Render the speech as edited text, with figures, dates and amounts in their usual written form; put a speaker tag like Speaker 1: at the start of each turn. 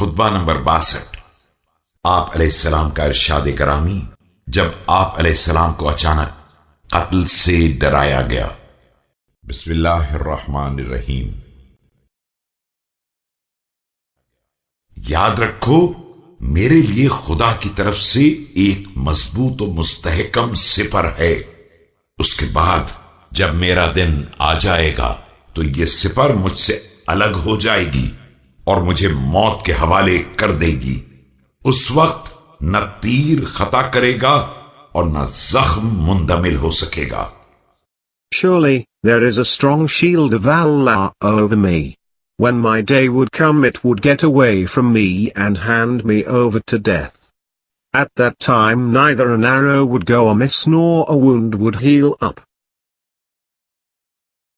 Speaker 1: खुतबा number 62। आप अलैहिस्सलाम का इरशाद करामी जब आप अलैहिस्सलाम को अचानक कत्ल से डराया गया। बिस्मिल्लाहिर्रहमानिर्रहीम। याद रखो, मेरे लिए खुदा की तरफ से एक मजबूत और मुस्तहकम सिपर है। उसके बाद जब मेरा दिन आ जाएगा तो यह सिपर मुझसे अलग हो जाएगी और मुझे मौत के हवाले कर देगी। उस वक्त न तीर खता करेगा और न जख्म मुंदमिल हो सकेगा।
Speaker 2: Surely, there is a strong shield of Allah over me. When my day would come, it would get away from me and hand me over to death. At that time neither an arrow would go amiss nor a wound would heal up.